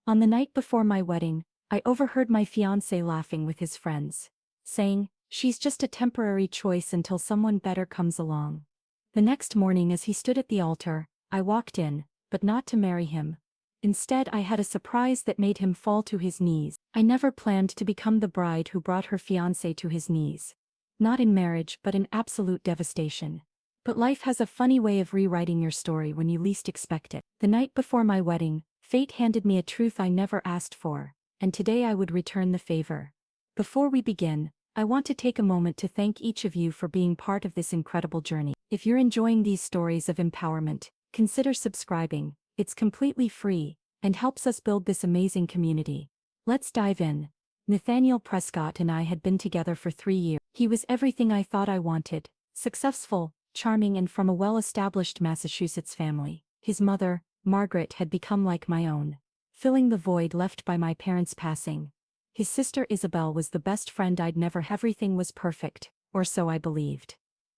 On the night before my wedding, I overheard my fiancé laughing with his friends, saying, "She's just a temporary choice until someone better comes along." The next morning as he stood at the altar, I walked in, but not to marry him. Instead I had a surprise that made him fall to his knees. I never planned to become the bride who brought her fiancé to his knees. Not in marriage but in absolute devastation. But life has a funny way of rewriting your story when you least expect it. The night before my wedding, fate handed me a truth I never asked for, and today I would return the favor. Before we begin, I want to take a moment to thank each of you for being part of this incredible journey. If you're enjoying these stories of empowerment, consider subscribing. It's completely free, and helps us build this amazing community. Let's dive in. Nathaniel Prescott and I had been together for 3 years. He was everything I thought I wanted: successful, charming, and from a well-established Massachusetts family. His mother, Margaret, had become like my own, filling the void left by my parents' passing. His sister Isabel was the best friend I'd never. Everything was perfect, or so I believed.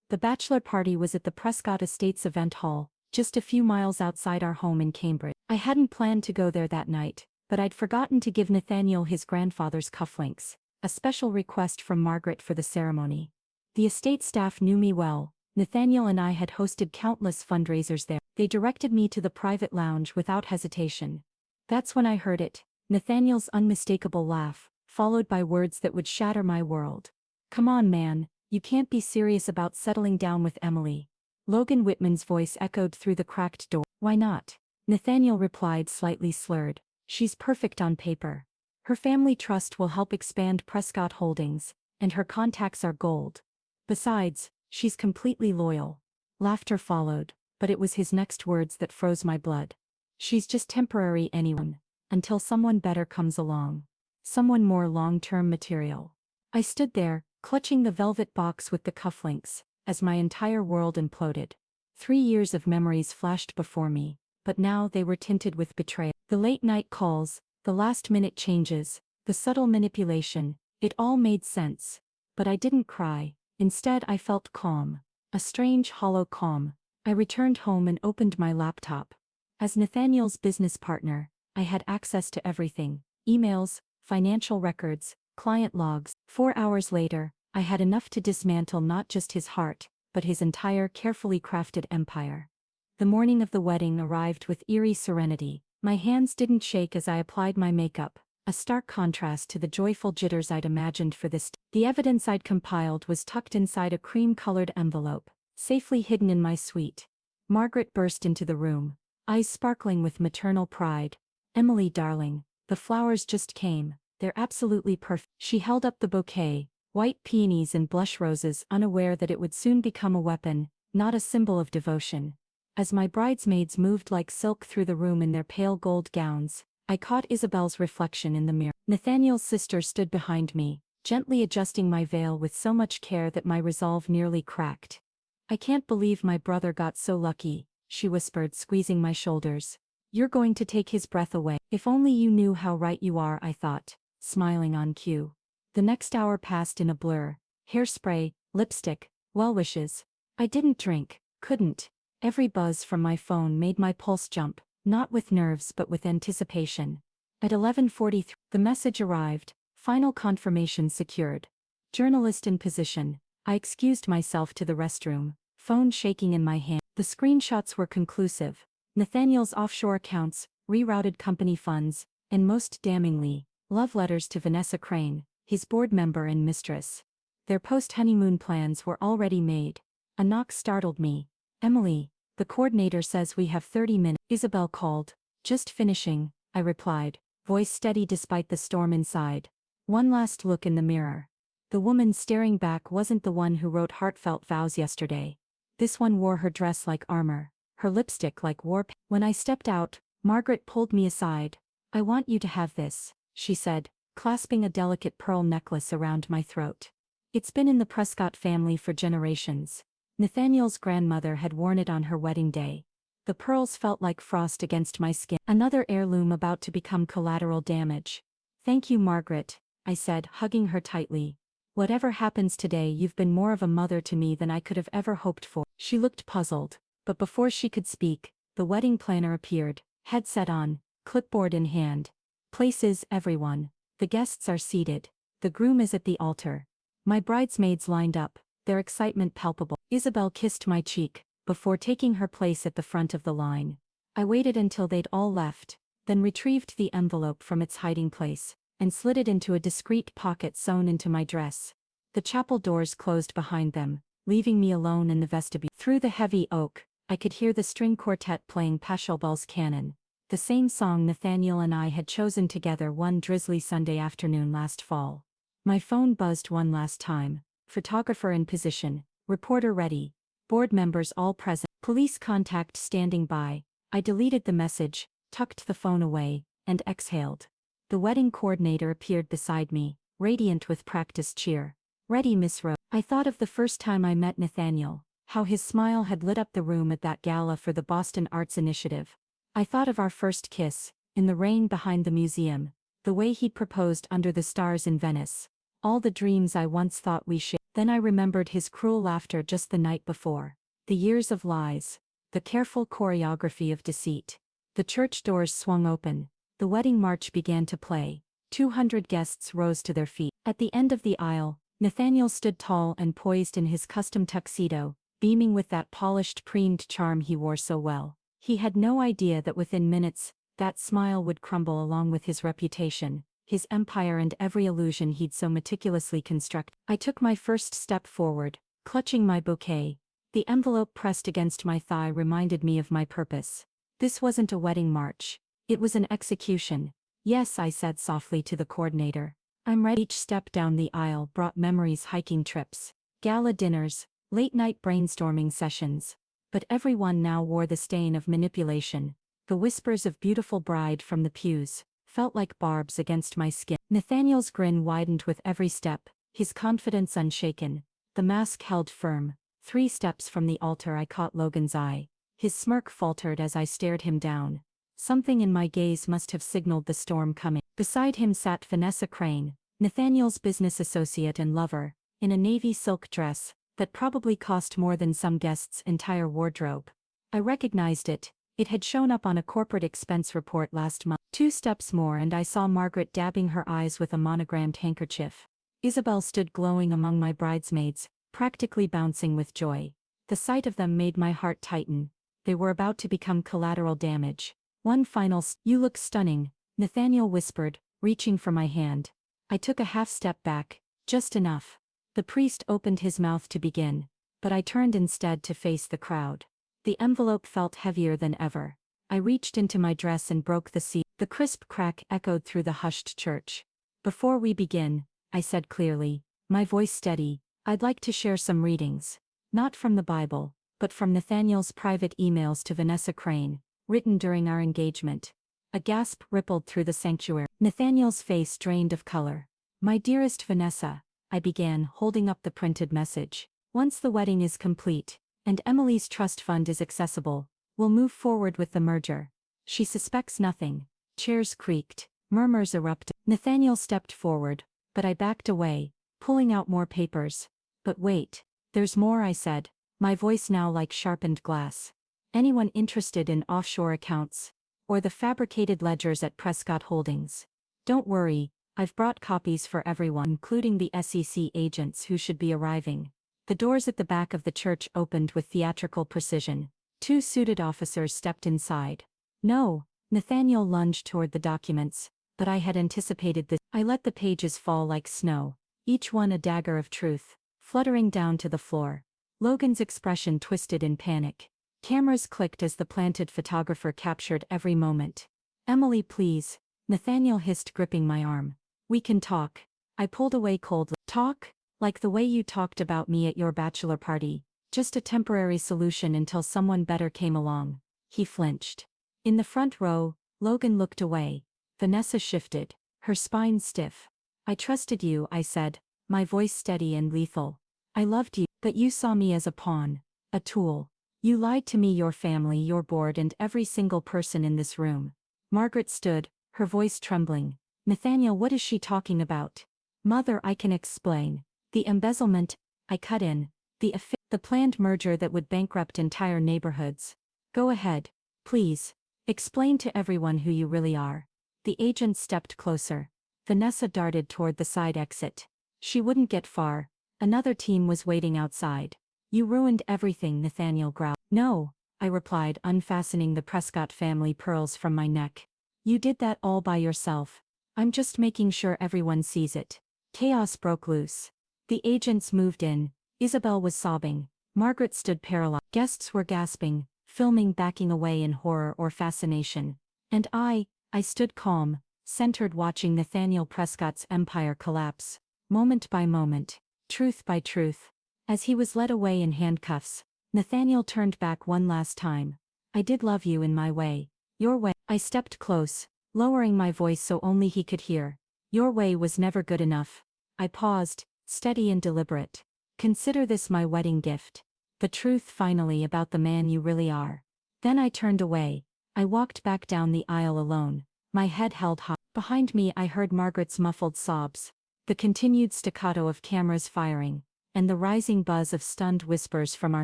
The bachelor party was at the Prescott Estates event hall, just a few miles outside our home in Cambridge. I hadn't planned to go there that night, but I'd forgotten to give Nathaniel his grandfather's cufflinks, a special request from Margaret for the ceremony. The estate staff knew me well. Nathaniel and I had hosted countless fundraisers there. They directed me to the private lounge without hesitation. That's when I heard it, Nathaniel's unmistakable laugh, followed by words that would shatter my world. "Come on, man, you can't be serious about settling down with Emily." Logan Whitman's voice echoed through the cracked door. "Why not?" Nathaniel replied, slightly slurred. "She's perfect on paper. Her family trust will help expand Prescott Holdings, and her contacts are gold. Besides, she's completely loyal." Laughter followed, but it was his next words that froze my blood. "She's just temporary anyone, until someone better comes along. Someone more long-term material." I stood there, clutching the velvet box with the cufflinks, as my entire world imploded. 3 years of memories flashed before me, but now they were tinted with betrayal. The late-night calls, the last-minute changes, the subtle manipulation, it all made sense. But I didn't cry. Instead I felt calm. A strange hollow calm. I returned home and opened my laptop. As Nathaniel's business partner, I had access to everything: emails, financial records, client logs. 4 hours later, I had enough to dismantle not just his heart, but his entire carefully crafted empire. The morning of the wedding arrived with eerie serenity. My hands didn't shake as I applied my makeup, a stark contrast to the joyful jitters I'd imagined for this. The evidence I'd compiled was tucked inside a cream-colored envelope, safely hidden in my suite. Margaret burst into the room, eyes sparkling with maternal pride. "Emily, darling, the flowers just came. They're absolutely perfect." She held up the bouquet, white peonies and blush roses, unaware that it would soon become a weapon, not a symbol of devotion. As my bridesmaids moved like silk through the room in their pale gold gowns, I caught Isabel's reflection in the mirror. Nathaniel's sister stood behind me, gently adjusting my veil with so much care that my resolve nearly cracked. "I can't believe my brother got so lucky," she whispered, squeezing my shoulders. "You're going to take his breath away." "If only you knew how right you are," I thought, smiling on cue. The next hour passed in a blur. Hairspray, lipstick, well wishes. I didn't drink, couldn't. Every buzz from my phone made my pulse jump, not with nerves but with anticipation. At 11:43, the message arrived: final confirmation secured. Journalist in position. I excused myself to the restroom, phone shaking in my hand. The screenshots were conclusive. Nathaniel's offshore accounts, rerouted company funds, and most damningly, love letters to Vanessa Crane, his board member and mistress. Their post-honeymoon plans were already made. A knock startled me. "Emily, the coordinator says we have 30 minutes. Isabel called. "Just finishing," I replied, voice steady despite the storm inside. One last look in the mirror. The woman staring back wasn't the one who wrote heartfelt vows yesterday. This one wore her dress like armor, her lipstick like war paint. When I stepped out, Margaret pulled me aside. "I want you to have this," she said, clasping a delicate pearl necklace around my throat. It's been in the Prescott family for generations. Nathaniel's grandmother had worn it on her wedding day. The pearls felt like frost against my skin. Another heirloom about to become collateral damage. "Thank you, Margaret," I said, hugging her tightly. "Whatever happens today, you've been more of a mother to me than I could have ever hoped for." She looked puzzled, but before she could speak, the wedding planner appeared, headset on, clipboard in hand. Places, everyone. The guests are seated. The groom is at the altar. My bridesmaids lined up, their excitement palpable. Isabel kissed my cheek, before taking her place at the front of the line. I waited until they'd all left, then retrieved the envelope from its hiding place, and slid it into a discreet pocket sewn into my dress. The chapel doors closed behind them, leaving me alone in the vestibule. Through the heavy oak, I could hear the string quartet playing Pachelbel's canon, the same song Nathaniel and I had chosen together one drizzly Sunday afternoon last fall. My phone buzzed one last time. Photographer in position, reporter ready, board members all present, police contact standing by. I deleted the message, tucked the phone away, and exhaled. The wedding coordinator appeared beside me, radiant with practiced cheer. Ready, Miss Rose. I thought of the first time I met Nathaniel, how his smile had lit up the room at that gala for the Boston Arts Initiative. I thought of our first kiss, in the rain behind the museum, the way he'd proposed under the stars in Venice. All the dreams I once thought we shared. Then I remembered his cruel laughter just the night before. The years of lies. The careful choreography of deceit. The church doors swung open. The wedding march began to play. 200 guests rose to their feet. At the end of the aisle, Nathaniel stood tall and poised in his custom tuxedo, beaming with that polished preened charm he wore so well. He had no idea that within minutes, that smile would crumble along with his reputation, his empire and every illusion he'd so meticulously constructed. I took my first step forward, clutching my bouquet. The envelope pressed against my thigh reminded me of my purpose. This wasn't a wedding march. It was an execution. Yes, I said softly to the coordinator. I'm ready. Each step down the aisle brought memories: hiking trips, gala dinners, late-night brainstorming sessions. But everyone now wore the stain of manipulation. The whispers of beautiful bride from the pews felt like barbs against my skin. Nathaniel's grin widened with every step, his confidence unshaken. The mask held firm. 3 steps from the altar I caught Logan's eye. His smirk faltered as I stared him down. Something in my gaze must have signaled the storm coming. Beside him sat Vanessa Crane, Nathaniel's business associate and lover, in a navy silk dress that probably cost more than some guest's entire wardrobe. I recognized it. It had shown up on a corporate expense report last month. 2 steps more and I saw Margaret dabbing her eyes with a monogrammed handkerchief. Isabel stood glowing among my bridesmaids, practically bouncing with joy. The sight of them made my heart tighten. They were about to become collateral damage. One final "You look stunning," Nathaniel whispered, reaching for my hand. I took a half step back, just enough. The priest opened his mouth to begin, but I turned instead to face the crowd. The envelope felt heavier than ever. I reached into my dress and broke the seal. The crisp crack echoed through the hushed church. Before we begin, I said clearly, my voice steady, I'd like to share some readings. Not from the Bible, but from Nathaniel's private emails to Vanessa Crane, written during our engagement. A gasp rippled through the sanctuary. Nathaniel's face drained of color. My dearest Vanessa, I began, holding up the printed message. Once the wedding is complete, and Emily's trust fund is accessible, we'll move forward with the merger. She suspects nothing. Chairs creaked, murmurs erupted. Nathaniel stepped forward, but I backed away, pulling out more papers. But wait, there's more, I said, my voice now like sharpened glass. Anyone interested in offshore accounts? Or the fabricated ledgers at Prescott Holdings? Don't worry, I've brought copies for everyone, including the SEC agents who should be arriving. The doors at the back of the church opened with theatrical precision. 2 suited officers stepped inside. No, Nathaniel lunged toward the documents, but I had anticipated this. I let the pages fall like snow, each one a dagger of truth, fluttering down to the floor. Logan's expression twisted in panic. Cameras clicked as the planted photographer captured every moment. Emily, please, Nathaniel hissed, gripping my arm. We can talk. I pulled away coldly. Talk? Like the way you talked about me at your bachelor party. Just a temporary solution until someone better came along. He flinched. In the front row, Logan looked away. Vanessa shifted, her spine stiff. I trusted you, I said, my voice steady and lethal. I loved you, but you saw me as a pawn, a tool. You lied to me, your family, your board, and every single person in this room. Margaret stood, her voice trembling. Nathaniel, what is she talking about? Mother, I can explain. The embezzlement, I cut in. The planned merger that would bankrupt entire neighborhoods. Go ahead, please. Explain to everyone who you really are. The agent stepped closer. Vanessa darted toward the side exit. She wouldn't get far. Another team was waiting outside. You ruined everything, Nathaniel growled. No, I replied, unfastening the Prescott family pearls from my neck. You did that all by yourself. I'm just making sure everyone sees it. Chaos broke loose. The agents moved in. Isabel was sobbing. Margaret stood paralyzed. Guests were gasping, filming backing away in horror or fascination. And I stood calm, centered, watching Nathaniel Prescott's empire collapse, moment by moment, truth by truth. As he was led away in handcuffs, Nathaniel turned back one last time. I did love you in my way. Your way. I stepped close, lowering my voice so only he could hear. Your way was never good enough. I paused, steady and deliberate. Consider this my wedding gift. The truth finally about the man you really are. Then I turned away. I walked back down the aisle alone, my head held high. Behind me I heard Margaret's muffled sobs, the continued staccato of cameras firing, and the rising buzz of stunned whispers from our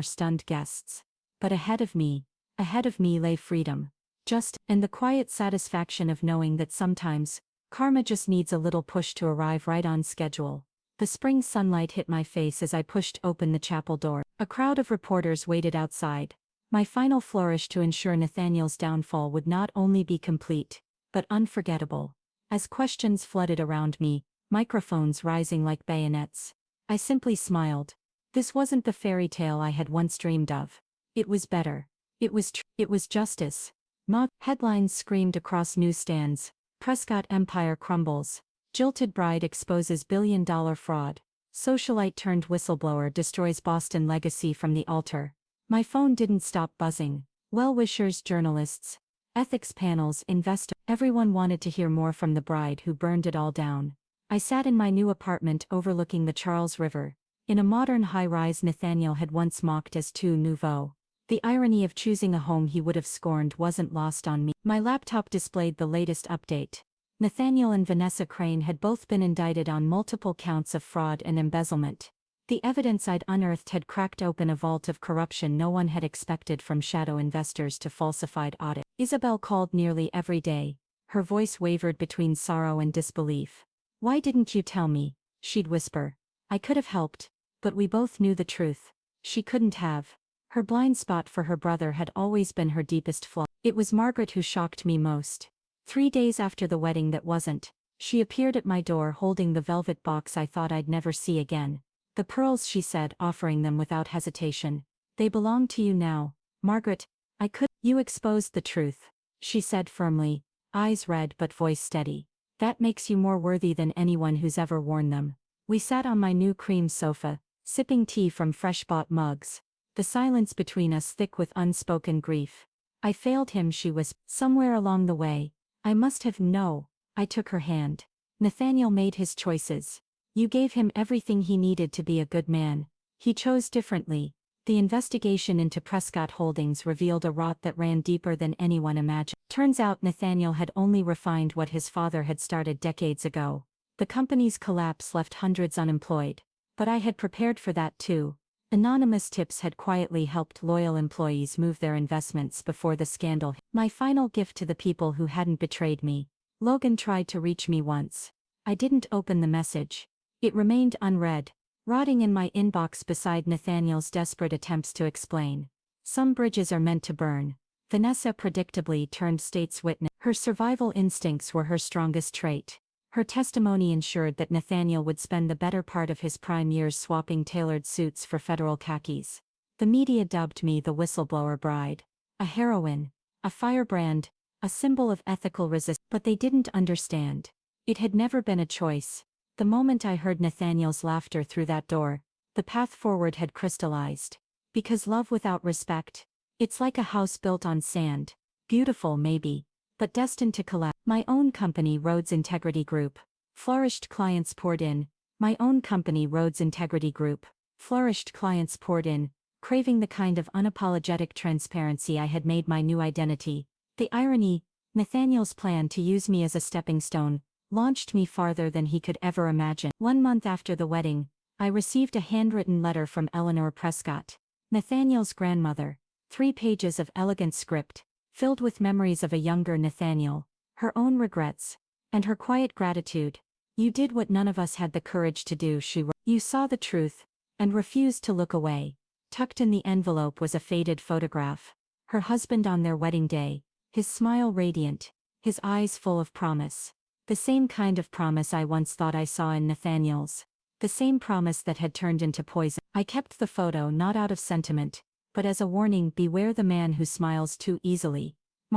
stunned guests. But ahead of me lay freedom. And the quiet satisfaction of knowing that sometimes, karma just needs a little push to arrive right on schedule. The spring sunlight hit my face as I pushed open the chapel door. A crowd of reporters waited outside. My final flourish to ensure Nathaniel's downfall would not only be complete, but unforgettable. As questions flooded around me, microphones rising like bayonets, I simply smiled. This wasn't the fairy tale I had once dreamed of. It was better. It was justice. Headlines screamed across newsstands. Prescott empire crumbles. Jilted bride exposes billion-dollar fraud. Socialite turned whistleblower destroys Boston legacy from the altar. My phone didn't stop buzzing. Well-wishers, journalists, ethics panels, investors. Everyone wanted to hear more from the bride who burned it all down. I sat in my new apartment overlooking the Charles River. In a modern high-rise Nathaniel had once mocked as too nouveau. The irony of choosing a home he would have scorned wasn't lost on me. My laptop displayed the latest update. Nathaniel and Vanessa Crane had both been indicted on multiple counts of fraud and embezzlement. The evidence I'd unearthed had cracked open a vault of corruption no one had expected, from shadow investors to falsified audits. Isabel called nearly every day. Her voice wavered between sorrow and disbelief. Why didn't you tell me? She'd whisper. I could have helped, but we both knew the truth. She couldn't have. Her blind spot for her brother had always been her deepest flaw. It was Margaret who shocked me most. 3 days after the wedding that wasn't, she appeared at my door holding the velvet box I thought I'd never see again. The pearls, she said, offering them without hesitation. They belong to you now, Margaret. You exposed the truth, she said firmly, eyes red but voice steady. That makes you more worthy than anyone who's ever worn them. We sat on my new cream sofa, sipping tea from fresh-bought mugs. The silence between us thick with unspoken grief. I failed him, she whispered. Somewhere along the way, I must have. No. I took her hand. Nathaniel made his choices. You gave him everything he needed to be a good man. He chose differently. The investigation into Prescott Holdings revealed a rot that ran deeper than anyone imagined. Turns out Nathaniel had only refined what his father had started decades ago. The company's collapse left hundreds unemployed. But I had prepared for that too. Anonymous tips had quietly helped loyal employees move their investments before the scandal. My final gift to the people who hadn't betrayed me. Logan tried to reach me once. I didn't open the message. It remained unread, rotting in my inbox beside Nathaniel's desperate attempts to explain. Some bridges are meant to burn. Vanessa predictably turned state's witness. Her survival instincts were her strongest trait. Her testimony ensured that Nathaniel would spend the better part of his prime years swapping tailored suits for federal khakis. The media dubbed me the whistleblower bride. A heroine, a firebrand, a symbol of ethical resistance. But they didn't understand. It had never been a choice. The moment I heard Nathaniel's laughter through that door, the path forward had crystallized. Because love without respect, it's like a house built on sand. Beautiful maybe, but destined to collapse. My own company, Rhodes Integrity Group, flourished. Clients poured in. My own company, Rhodes Integrity Group, flourished. Clients poured in, craving the kind of unapologetic transparency I had made my new identity. The irony, Nathaniel's plan to use me as a stepping stone, launched me farther than he could ever imagine. 1 month after the wedding, I received a handwritten letter from Eleanor Prescott, Nathaniel's grandmother. 3 pages of elegant script, filled with memories of a younger Nathaniel, her own regrets, and her quiet gratitude. You did what none of us had the courage to do, she wrote. You saw the truth, and refused to look away. Tucked in the envelope was a faded photograph. Her husband on their wedding day, his smile radiant, his eyes full of promise. The same kind of promise I once thought I saw in Nathaniel's. The same promise that had turned into poison. I kept the photo not out of sentiment, but as a warning: beware the man who smiles too easily.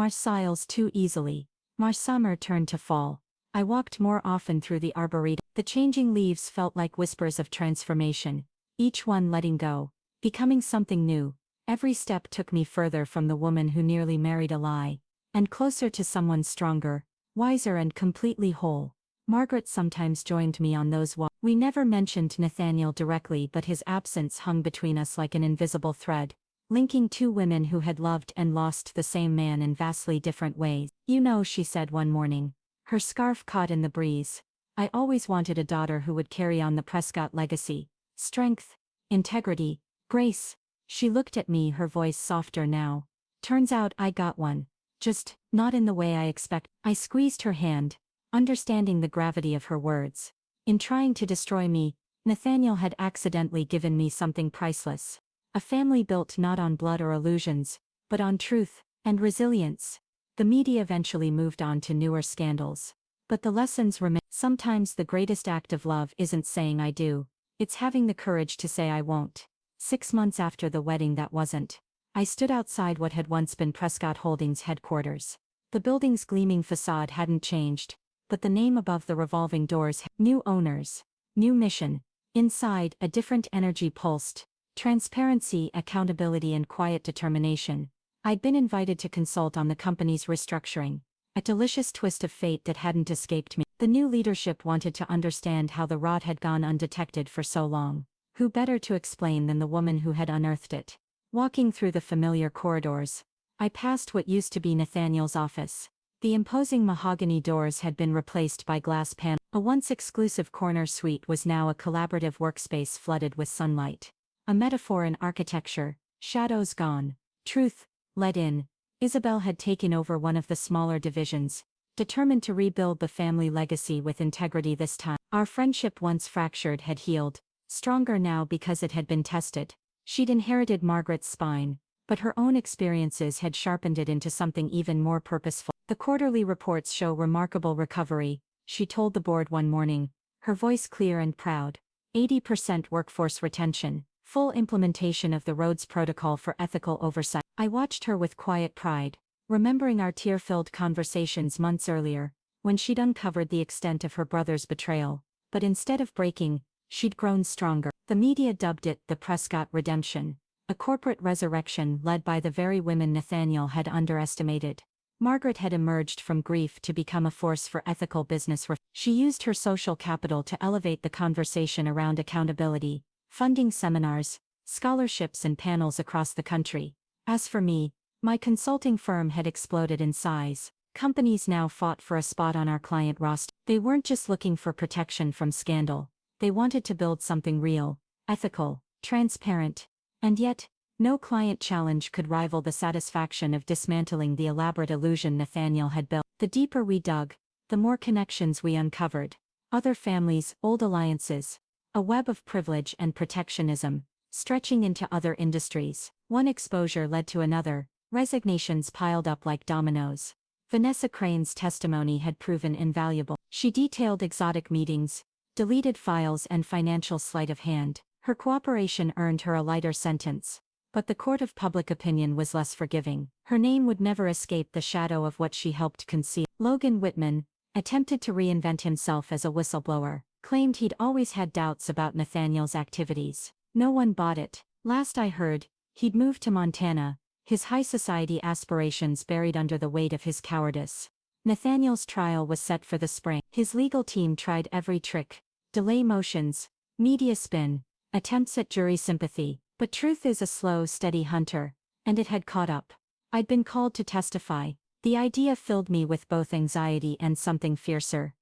Smiles too easily. Summer turned to fall. I walked more often through the arboretum. The changing leaves felt like whispers of transformation, each one letting go, becoming something new. Every step took me further from the woman who nearly married a lie, and closer to someone stronger, wiser and completely whole. Margaret sometimes joined me on those walks. We never mentioned Nathaniel directly, but his absence hung between us like an invisible thread, linking two women who had loved and lost the same man in vastly different ways. You know, she said one morning, her scarf caught in the breeze, I always wanted a daughter who would carry on the Prescott legacy. Strength, integrity, grace. She looked at me, her voice softer now. Turns out I got one. Just, not in the way I expect. I squeezed her hand, understanding the gravity of her words. In trying to destroy me, Nathaniel had accidentally given me something priceless. A family built not on blood or illusions, but on truth and resilience. The media eventually moved on to newer scandals. But the lessons remain. Sometimes the greatest act of love isn't saying I do, it's having the courage to say I won't. 6 months after the wedding, that wasn't. I stood outside what had once been Prescott Holdings headquarters. The building's gleaming facade hadn't changed, but the name above the revolving doors had new owners, new mission. Inside, a different energy pulsed. Transparency, accountability, and quiet determination. I'd been invited to consult on the company's restructuring, a delicious twist of fate that hadn't escaped me. The new leadership wanted to understand how the rot had gone undetected for so long. Who better to explain than the woman who had unearthed it? Walking through the familiar corridors, I passed what used to be Nathaniel's office. The imposing mahogany doors had been replaced by glass panels. A once exclusive corner suite was now a collaborative workspace flooded with sunlight. A metaphor in architecture, shadows gone, truth let in. Isabel had taken over one of the smaller divisions, determined to rebuild the family legacy with integrity this time. Our friendship, once fractured, had healed, stronger now because it had been tested. She'd inherited Margaret's spine, but her own experiences had sharpened it into something even more purposeful. The quarterly reports show remarkable recovery, she told the board one morning, her voice clear and proud. 80% workforce retention, full implementation of the Rhodes Protocol for ethical oversight. I watched her with quiet pride, remembering our tear-filled conversations months earlier, when she'd uncovered the extent of her brother's betrayal. But instead of breaking, she'd grown stronger. The media dubbed it the Prescott Redemption, a corporate resurrection led by the very women Nathaniel had underestimated. Margaret had emerged from grief to become a force for ethical business. She used her social capital to elevate the conversation around accountability, funding seminars, scholarships, and panels across the country. As for me, my consulting firm had exploded in size. Companies now fought for a spot on our client roster. They weren't just looking for protection from scandal. They wanted to build something real, ethical, transparent. And yet, no client challenge could rival the satisfaction of dismantling the elaborate illusion Nathaniel had built. The deeper we dug, the more connections we uncovered. Other families, old alliances, a web of privilege and protectionism, stretching into other industries. One exposure led to another, resignations piled up like dominoes. Vanessa Crane's testimony had proven invaluable. She detailed exotic meetings, deleted files, and financial sleight of hand. Her cooperation earned her a lighter sentence. But the court of public opinion was less forgiving. Her name would never escape the shadow of what she helped conceal. Logan Whitman attempted to reinvent himself as a whistleblower, claimed he'd always had doubts about Nathaniel's activities. No one bought it. Last I heard, he'd moved to Montana, his high society aspirations buried under the weight of his cowardice. Nathaniel's trial was set for the spring. His legal team tried every trick: delay motions, media spin, attempts at jury sympathy. But truth is a slow, steady hunter, and it had caught up. I'd been called to testify. The idea filled me with both anxiety and something fiercer.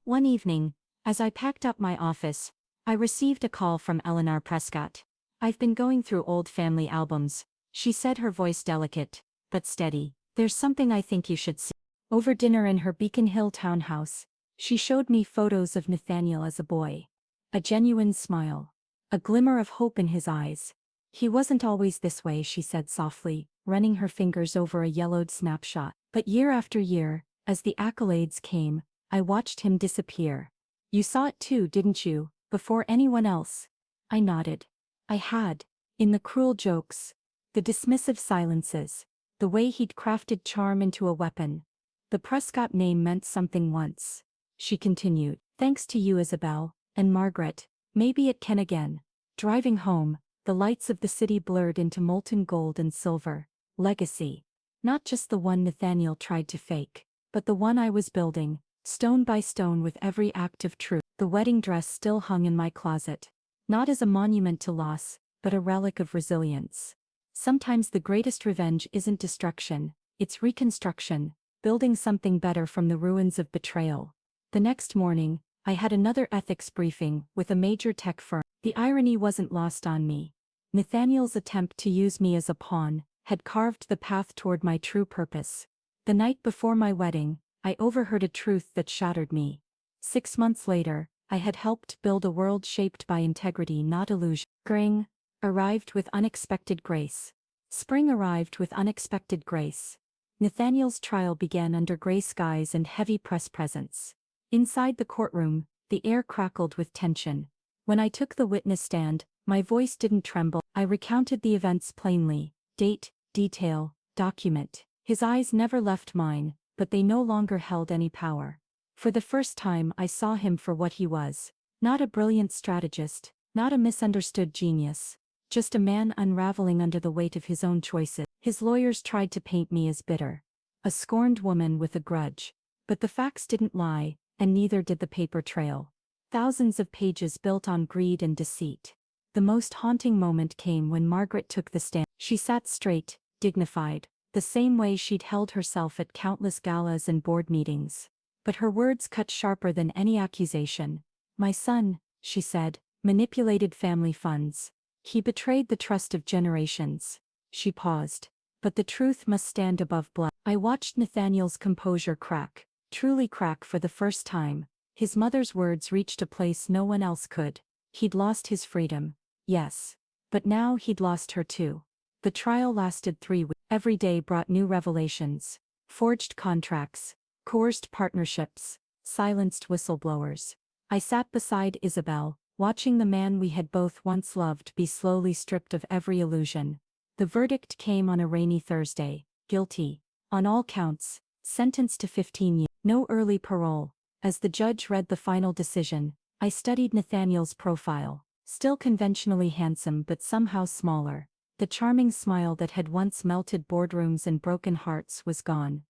One evening, as I packed up my office, I received a call from Eleanor Prescott. I've been going through old family albums, she said, her voice delicate, but steady. There's something I think you should see. Over dinner in her Beacon Hill townhouse, she showed me photos of Nathaniel as a boy. A genuine smile. A glimmer of hope in his eyes. He wasn't always this way, she said softly, running her fingers over a yellowed snapshot. But year after year, as the accolades came, I watched him disappear. You saw it too, didn't you, before anyone else? I nodded. I had. In the cruel jokes. The dismissive silences. The way he'd crafted charm into a weapon. The Prescott name meant something once. She continued. Thanks to you, Isabel, and Margaret, maybe it can again. Driving home, the lights of the city blurred into molten gold and silver. Legacy. Not just the one Nathaniel tried to fake, but the one I was building, stone by stone with every act of truth. The wedding dress still hung in my closet. Not as a monument to loss, but a relic of resilience. Sometimes the greatest revenge isn't destruction, it's reconstruction, building something better from the ruins of betrayal. The next morning, I had another ethics briefing with a major tech firm. The irony wasn't lost on me. Nathaniel's attempt to use me as a pawn had carved the path toward my true purpose. The night before my wedding, I overheard a truth that shattered me. 6 months later, I had helped build a world shaped by integrity, not illusion. Spring arrived with unexpected grace. Spring arrived with unexpected grace. Nathaniel's trial began under gray skies and heavy press presence. Inside the courtroom, the air crackled with tension. When I took the witness stand, my voice didn't tremble. I recounted the events plainly. Date, detail, document. His eyes never left mine, but they no longer held any power. For the first time I saw him for what he was. Not a brilliant strategist, not a misunderstood genius. Just a man unraveling under the weight of his own choices. His lawyers tried to paint me as bitter. A scorned woman with a grudge. But the facts didn't lie, and neither did the paper trail. Thousands of pages built on greed and deceit. The most haunting moment came when Margaret took the stand. She sat straight, dignified, the same way she'd held herself at countless galas and board meetings. But her words cut sharper than any accusation. My son, she said, manipulated family funds. He betrayed the trust of generations. She paused. But the truth must stand above blood. I watched Nathaniel's composure crack, truly crack for the first time. His mother's words reached a place no one else could. He'd lost his freedom, yes. But now he'd lost her too. The trial lasted 3 weeks. Every day brought new revelations. Forged contracts, coerced partnerships, silenced whistleblowers. I sat beside Isabel, watching the man we had both once loved be slowly stripped of every illusion. The verdict came on a rainy Thursday. Guilty. On all counts. Sentenced to 15 years. No early parole. As the judge read the final decision, I studied Nathaniel's profile. Still conventionally handsome but somehow smaller. The charming smile that had once melted boardrooms and broken hearts was gone.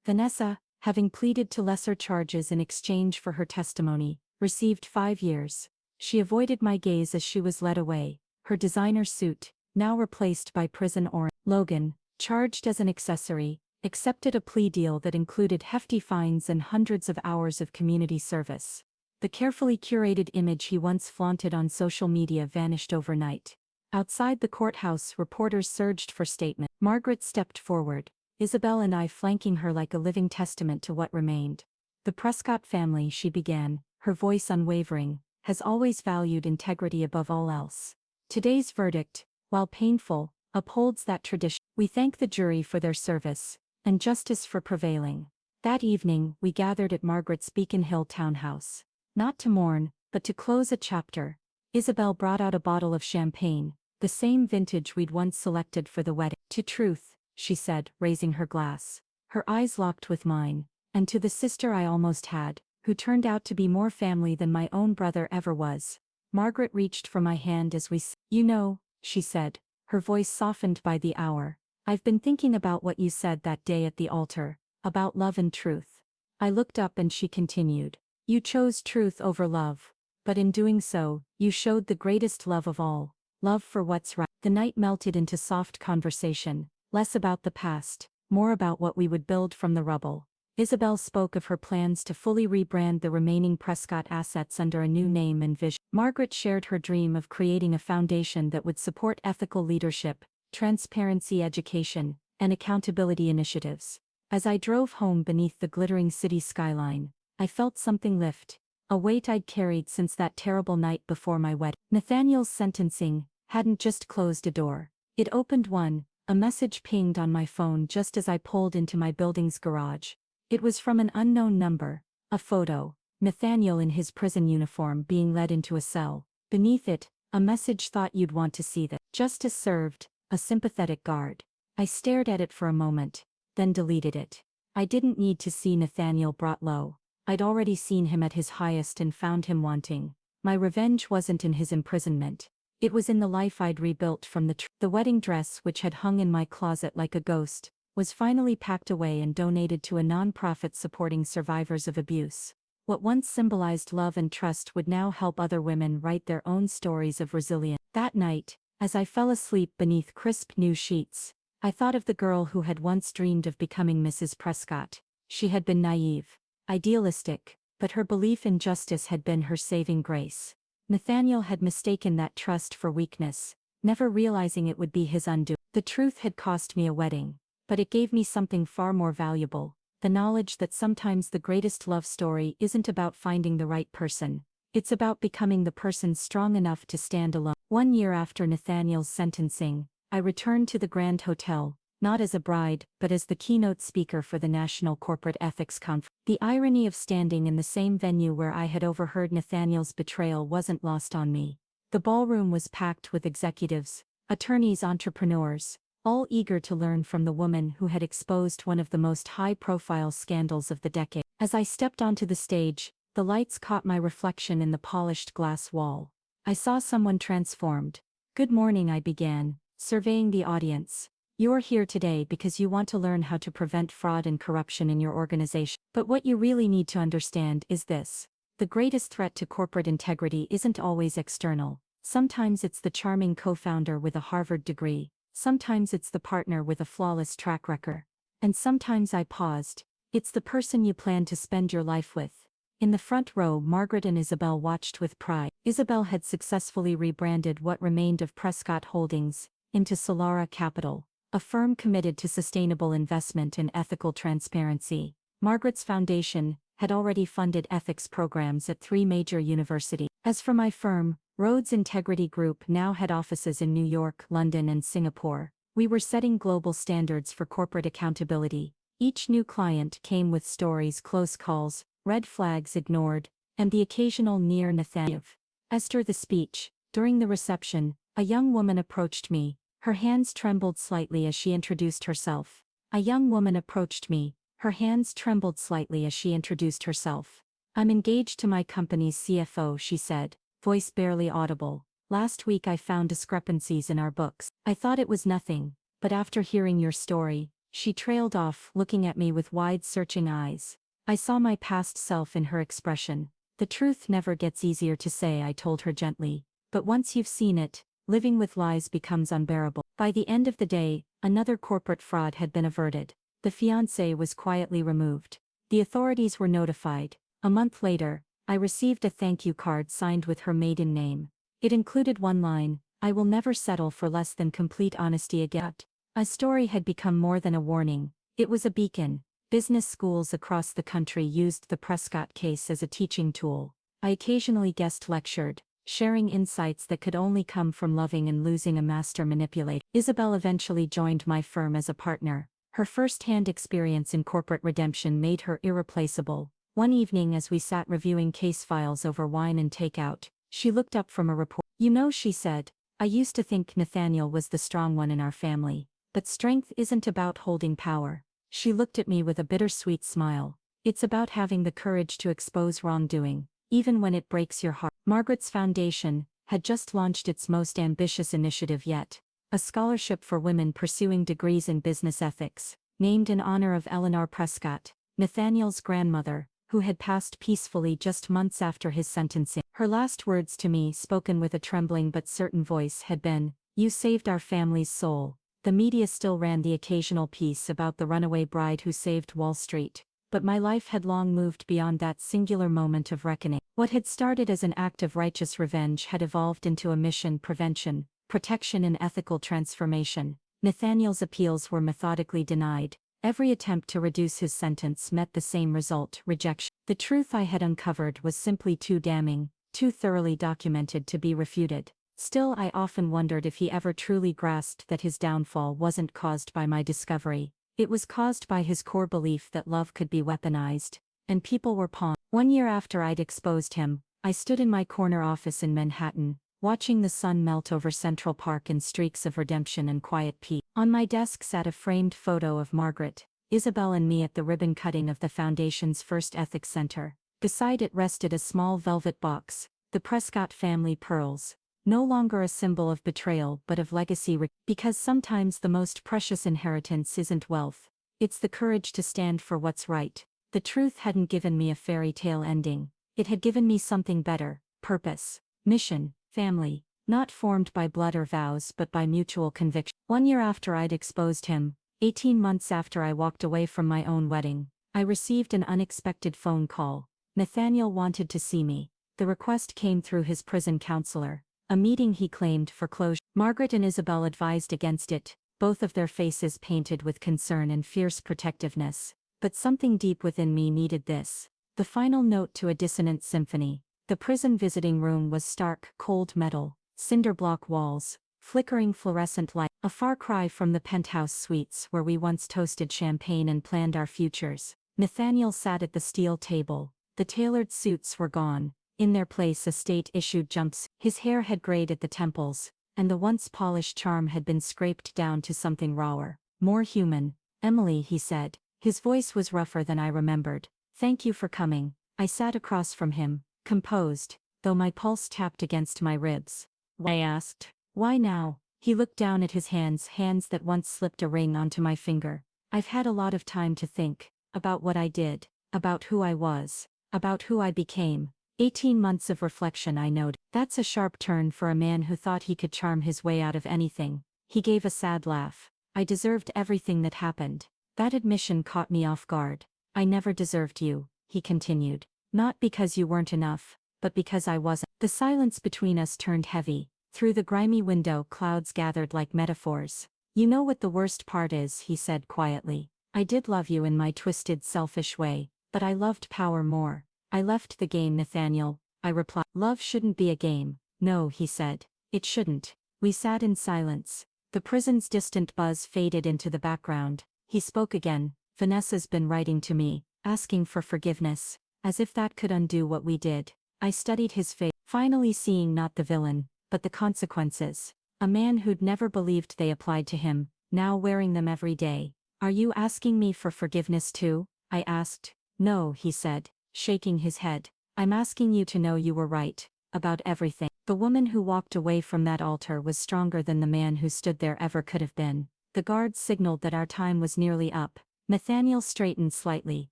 Vanessa, having pleaded to lesser charges in exchange for her testimony, received 5 years. She avoided my gaze as she was led away, her designer suit, now replaced by prison orange. Logan, charged as an accessory, accepted a plea deal that included hefty fines and hundreds of hours of community service. The carefully curated image he once flaunted on social media vanished overnight. Outside the courthouse, reporters surged for statements. Margaret stepped forward, Isabel and I flanking her like a living testament to what remained. The Prescott family, she began, her voice unwavering, has always valued integrity above all else. Today's verdict, while painful, upholds that tradition. We thank the jury for their service, and justice for prevailing. That evening, we gathered at Margaret's Beacon Hill townhouse. Not to mourn, but to close a chapter. Isabel brought out a bottle of champagne, the same vintage we'd once selected for the wedding. To truth, she said, raising her glass. Her eyes locked with mine. And to the sister I almost had, who turned out to be more family than my own brother ever was. Margaret reached for my hand as we You know, she said, her voice softened by the hour. I've been thinking about what you said that day at the altar, about love and truth. I looked up and she continued. You chose truth over love. But in doing so, you showed the greatest love of all. Love for what's right. The night melted into soft conversation, less about the past, more about what we would build from the rubble. Isabel spoke of her plans to fully rebrand the remaining Prescott assets under a new name and vision. Margaret shared her dream of creating a foundation that would support ethical leadership, transparency education, and accountability initiatives. As I drove home beneath the glittering city skyline, I felt something lift, a weight I'd carried since that terrible night before my wedding. Nathaniel's sentencing hadn't just closed a door. It opened one. A message pinged on my phone just as I pulled into my building's garage. It was from an unknown number, a photo, Nathaniel in his prison uniform being led into a cell. Beneath it, a message thought you'd want to see that. Justice served, a sympathetic guard. I stared at it for a moment, then deleted it. I didn't need to see Nathaniel brought low. I'd already seen him at his highest and found him wanting. My revenge wasn't in his imprisonment. It was in the life I'd rebuilt from the wedding dress which had hung in my closet like a ghost, was finally packed away and donated to a nonprofit supporting survivors of abuse. What once symbolized love and trust would now help other women write their own stories of resilience. That night, as I fell asleep beneath crisp new sheets, I thought of the girl who had once dreamed of becoming Mrs. Prescott. She had been naive, idealistic, but her belief in justice had been her saving grace. Nathaniel had mistaken that trust for weakness, never realizing it would be his undoing. The truth had cost me a wedding, but it gave me something far more valuable, the knowledge that sometimes the greatest love story isn't about finding the right person, it's about becoming the person strong enough to stand alone. 1 year after Nathaniel's sentencing, I returned to the Grand Hotel, not as a bride, but as the keynote speaker for the National Corporate Ethics Conference. The irony of standing in the same venue where I had overheard Nathaniel's betrayal wasn't lost on me. The ballroom was packed with executives, attorneys, entrepreneurs, all eager to learn from the woman who had exposed one of the most high-profile scandals of the decade. As I stepped onto the stage, the lights caught my reflection in the polished glass wall. I saw someone transformed. "Good morning," I began, surveying the audience. "You're here today because you want to learn how to prevent fraud and corruption in your organization. But what you really need to understand is this. The greatest threat to corporate integrity isn't always external. Sometimes it's the charming co-founder with a Harvard degree. Sometimes it's the partner with a flawless track record. And sometimes," I paused, "it's the person you plan to spend your life with." In the front row, Margaret and Isabel watched with pride. Isabel had successfully rebranded what remained of Prescott Holdings into Solara Capital, a firm committed to sustainable investment and ethical transparency. Margaret's foundation had already funded ethics programs at 3 major universities. As for my firm, Rhodes Integrity Group now had offices in New York, London, and Singapore. We were setting global standards for corporate accountability. Each new client came with stories, close calls, red flags ignored, and the occasional near Nathaniel. Esther the speech. During the reception, a young woman approached me. Her hands trembled slightly as she introduced herself. A young woman approached me. Her hands trembled slightly as she introduced herself. "I'm engaged to my company's CFO," she said, voice barely audible. "Last week I found discrepancies in our books. I thought it was nothing, but after hearing your story," she trailed off, looking at me with wide, searching eyes. I saw my past self in her expression. "The truth never gets easier to say," I told her gently. "But once you've seen it, living with lies becomes unbearable." By the end of the day, another corporate fraud had been averted. The fiancé was quietly removed. The authorities were notified. A month later, I received a thank you card signed with her maiden name. It included one line: "I will never settle for less than complete honesty again." A story had become more than a warning. It was a beacon. Business schools across the country used the Prescott case as a teaching tool. I occasionally guest lectured, sharing insights that could only come from loving and losing a master manipulator. Isabel eventually joined my firm as a partner. Her first-hand experience in corporate redemption made her irreplaceable. One evening as we sat reviewing case files over wine and takeout, she looked up from a report. "You know," she said, "I used to think Nathaniel was the strong one in our family. But strength isn't about holding power." She looked at me with a bittersweet smile. "It's about having the courage to expose wrongdoing, even when it breaks your heart." Margaret's foundation had just launched its most ambitious initiative yet, a scholarship for women pursuing degrees in business ethics, named in honor of Eleanor Prescott, Nathaniel's grandmother, who had passed peacefully just months after his sentencing. Her last words to me, spoken with a trembling but certain voice, had been, "You saved our family's soul." The media still ran the occasional piece about the runaway bride who saved Wall Street, but my life had long moved beyond that singular moment of reckoning. What had started as an act of righteous revenge had evolved into a mission: prevention, protection, and ethical transformation. Nathaniel's appeals were methodically denied. Every attempt to reduce his sentence met the same result: rejection. The truth I had uncovered was simply too damning, too thoroughly documented to be refuted. Still, I often wondered if he ever truly grasped that his downfall wasn't caused by my discovery. It was caused by his core belief that love could be weaponized, and people were pawns. 1 year after I'd exposed him, I stood in my corner office in Manhattan, watching the sun melt over Central Park in streaks of redemption and quiet peace. On my desk sat a framed photo of Margaret, Isabel and me at the ribbon cutting of the Foundation's first Ethics Center. Beside it rested a small velvet box, the Prescott family pearls, no longer a symbol of betrayal but of legacy. Because sometimes the most precious inheritance isn't wealth, it's the courage to stand for what's right. The truth hadn't given me a fairy tale ending. It had given me something better: purpose, mission, family, not formed by blood or vows but by mutual conviction. 1 year after I'd exposed him, 18 months after I walked away from my own wedding, I received an unexpected phone call. Nathaniel wanted to see me. The request came through his prison counselor, a meeting he claimed for closure. Margaret and Isabel advised against it, both of their faces painted with concern and fierce protectiveness. But something deep within me needed this, the final note to a dissonant symphony. The prison visiting room was stark, cold metal, cinder block walls, flickering fluorescent light, a far cry from the penthouse suites where we once toasted champagne and planned our futures. Nathaniel sat at the steel table. The tailored suits were gone. In their place a state-issued jumpsuit. His hair had grayed at the temples, and the once polished charm had been scraped down to something rawer, more human. "Emily," he said. His voice was rougher than I remembered. "Thank you for coming." I sat across from him, composed, though my pulse tapped against my ribs. I asked. "Why now?" He looked down at his hands that once slipped a ring onto my finger. "I've had a lot of time to think, about what I did, about who I was, about who I became." 18 months of reflection, I noted. That's a sharp turn for a man who thought he could charm his way out of anything. He gave a sad laugh. "I deserved everything that happened." That admission caught me off guard. "I never deserved you," he continued. "Not because you weren't enough, but because I wasn't." The silence between us turned heavy. Through the grimy window clouds gathered like metaphors. "You know what the worst part is," he said quietly. "I did love you in my twisted, selfish way, but I loved power more. I left the game." "Nathaniel," I replied. "Love shouldn't be a game." "No," he said. "It shouldn't." We sat in silence. The prison's distant buzz faded into the background. He spoke again. "Vanessa's been writing to me, asking for forgiveness, as if that could undo what we did." I studied his face, finally seeing not the villain, but the consequences. A man who'd never believed they applied to him, now wearing them every day. "Are you asking me for forgiveness too?" I asked. "No," he said, shaking his head. "I'm asking you to know you were right, about everything." The woman who walked away from that altar was stronger than the man who stood there ever could have been. The guards signaled that our time was nearly up. Nathaniel straightened slightly,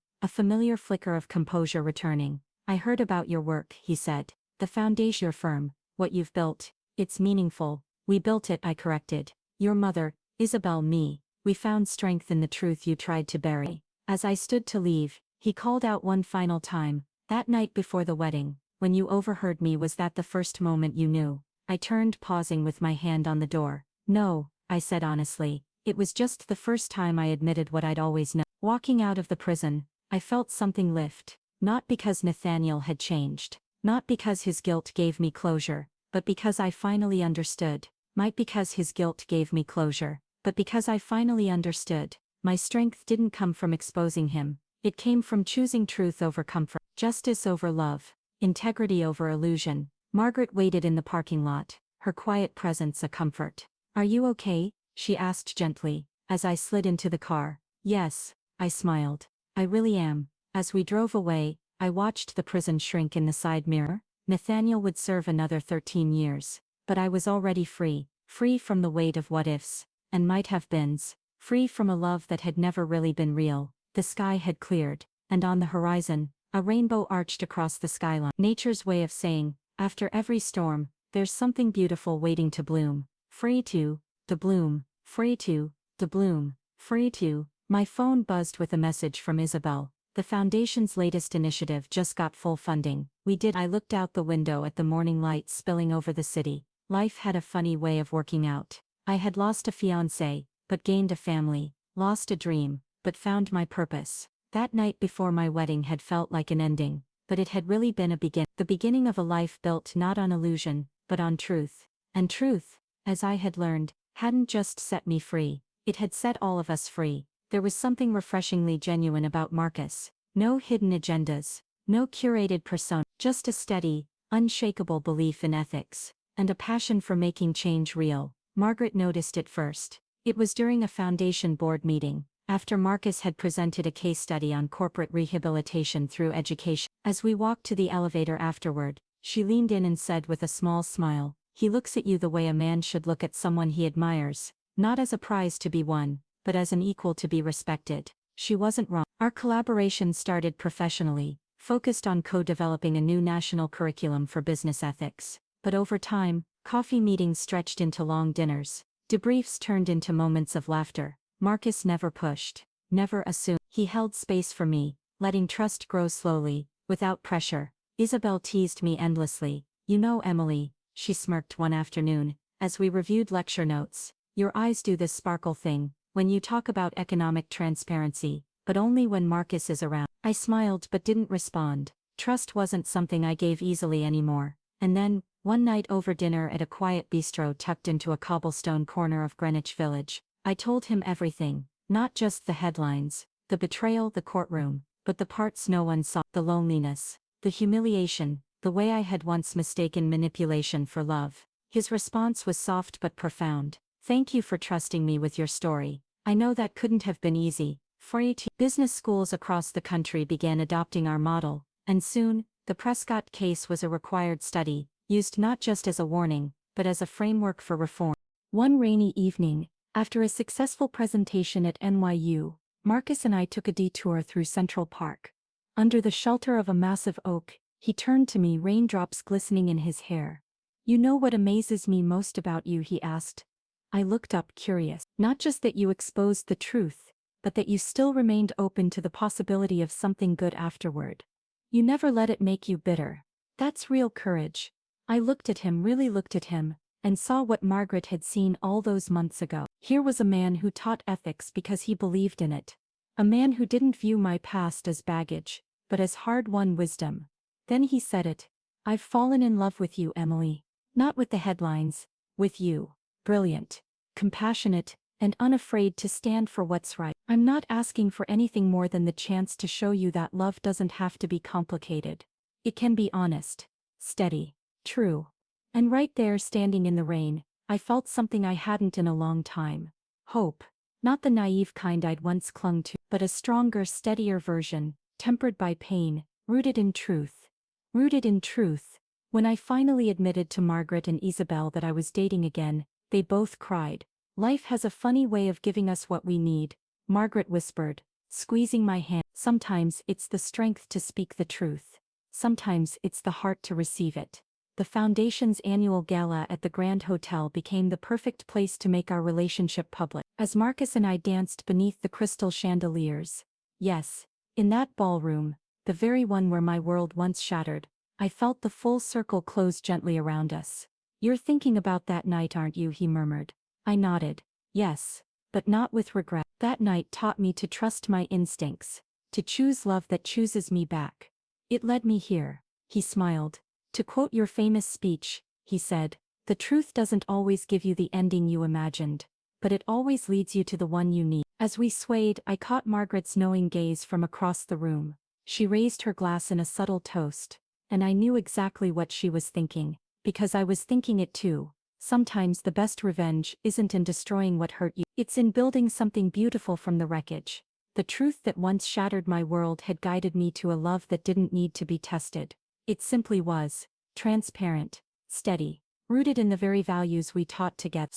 a familiar flicker of composure returning. "I heard about your work," he said. "The foundation, your firm, what you've built, it's meaningful." "We built it," I corrected. "Your mother, Isabel, me. We found strength in the truth you tried to bury." As I stood to leave, he called out one final time. "That night before the wedding, when you overheard me, was that the first moment you knew?" I turned, pausing with my hand on the door. "No," I said honestly. "It was just the first time I admitted what I'd always known." Walking out of the prison, I felt something lift. Not because Nathaniel had changed. Not because his guilt gave me closure, but because I finally understood. Might because his guilt gave me closure, but because I finally understood. My strength didn't come from exposing him. It came from choosing truth over comfort, justice over love, integrity over illusion. Margaret waited in the parking lot, her quiet presence a comfort. "Are you okay?" she asked gently, as I slid into the car. "Yes," I smiled. "I really am." As we drove away, I watched the prison shrink in the side mirror. Nathaniel would serve another 13 years. But I was already free, free from the weight of what-ifs, and might-have-beens, free from a love that had never really been real. The sky had cleared, and on the horizon, a rainbow arched across the skyline. Nature's way of saying, after every storm, there's something beautiful waiting to bloom. Free to, the bloom, free to, the bloom, free to. My phone buzzed with a message from Isabel. "The Foundation's latest initiative just got full funding." We did. I looked out the window at the morning light spilling over the city. Life had a funny way of working out. I had lost a fiancé, but gained a family, lost a dream, but found my purpose. That night before my wedding had felt like an ending, but it had really been the beginning of a life built not on illusion, but on truth. And truth, as I had learned, hadn't just set me free, it had set all of us free. There was something refreshingly genuine about Marcus. No hidden agendas, no curated persona, just a steady, unshakable belief in ethics, and a passion for making change real. Margaret noticed it first. It was during a foundation board meeting, after Marcus had presented a case study on corporate rehabilitation through education. As we walked to the elevator afterward, she leaned in and said with a small smile, "He looks at you the way a man should look at someone he admires, not as a prize to be won, but as an equal to be respected." She wasn't wrong. Our collaboration started professionally, focused on co-developing a new national curriculum for business ethics. But over time, coffee meetings stretched into long dinners. Debriefs turned into moments of laughter. Marcus never pushed, never assumed. He held space for me, letting trust grow slowly, without pressure. Isabel teased me endlessly. "You know, Emily," she smirked one afternoon, as we reviewed lecture notes, "your eyes do this sparkle thing, when you talk about economic transparency, but only when Marcus is around." I smiled but didn't respond. Trust wasn't something I gave easily anymore. And then, one night over dinner at a quiet bistro tucked into a cobblestone corner of Greenwich Village, I told him everything, not just the headlines, the betrayal, the courtroom, but the parts no one saw, the loneliness, the humiliation, the way I had once mistaken manipulation for love. His response was soft but profound. "Thank you for trusting me with your story. I know that couldn't have been easy for you to." Business schools across the country began adopting our model, and soon, the Prescott case was a required study, used not just as a warning, but as a framework for reform. One rainy evening, after a successful presentation at NYU, Marcus and I took a detour through Central Park. Under the shelter of a massive oak, he turned to me, raindrops glistening in his hair. "You know what amazes me most about you?" he asked. I looked up, curious. "Not just that you exposed the truth, but that you still remained open to the possibility of something good afterward. You never let it make you bitter. That's real courage." I looked at him, really looked at him, and saw what Margaret had seen all those months ago. Here was a man who taught ethics because he believed in it. A man who didn't view my past as baggage, but as hard-won wisdom. Then he said it. "I've fallen in love with you, Emily. Not with the headlines, with you. Brilliant, compassionate, and unafraid to stand for what's right. I'm not asking for anything more than the chance to show you that love doesn't have to be complicated. It can be honest, steady, true." And right there, standing in the rain, I felt something I hadn't in a long time. Hope. Not the naive kind I'd once clung to, but a stronger, steadier version, tempered by pain, rooted in truth. Rooted in truth. When I finally admitted to Margaret and Isabel that I was dating again, they both cried. "Life has a funny way of giving us what we need," Margaret whispered, squeezing my hand. "Sometimes it's the strength to speak the truth. Sometimes it's the heart to receive it." The Foundation's annual gala at the Grand Hotel became the perfect place to make our relationship public. As Marcus and I danced beneath the crystal chandeliers. Yes, in that ballroom, the very one where my world once shattered, I felt the full circle close gently around us. "You're thinking about that night, aren't you?" he murmured. I nodded. "Yes, but not with regret. That night taught me to trust my instincts, to choose love that chooses me back. It led me here." He smiled. "To quote your famous speech," he said, "the truth doesn't always give you the ending you imagined, but it always leads you to the one you need." As we swayed, I caught Margaret's knowing gaze from across the room. She raised her glass in a subtle toast, and I knew exactly what she was thinking, because I was thinking it too. Sometimes the best revenge isn't in destroying what hurt you, it's in building something beautiful from the wreckage. The truth that once shattered my world had guided me to a love that didn't need to be tested. It simply was, transparent, steady, rooted in the very values we taught together.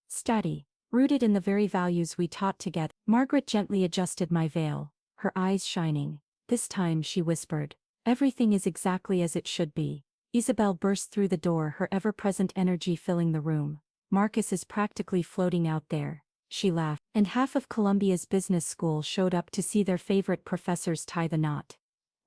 Steady, rooted in the very values we taught together. Margaret gently adjusted my veil, her eyes shining. This time she whispered, "Everything is exactly as it should be." Isabel burst through the door, her ever-present energy filling the room. "Marcus is practically floating out there," she laughed. And half of Columbia's business school showed up to see their favorite professors tie the knot.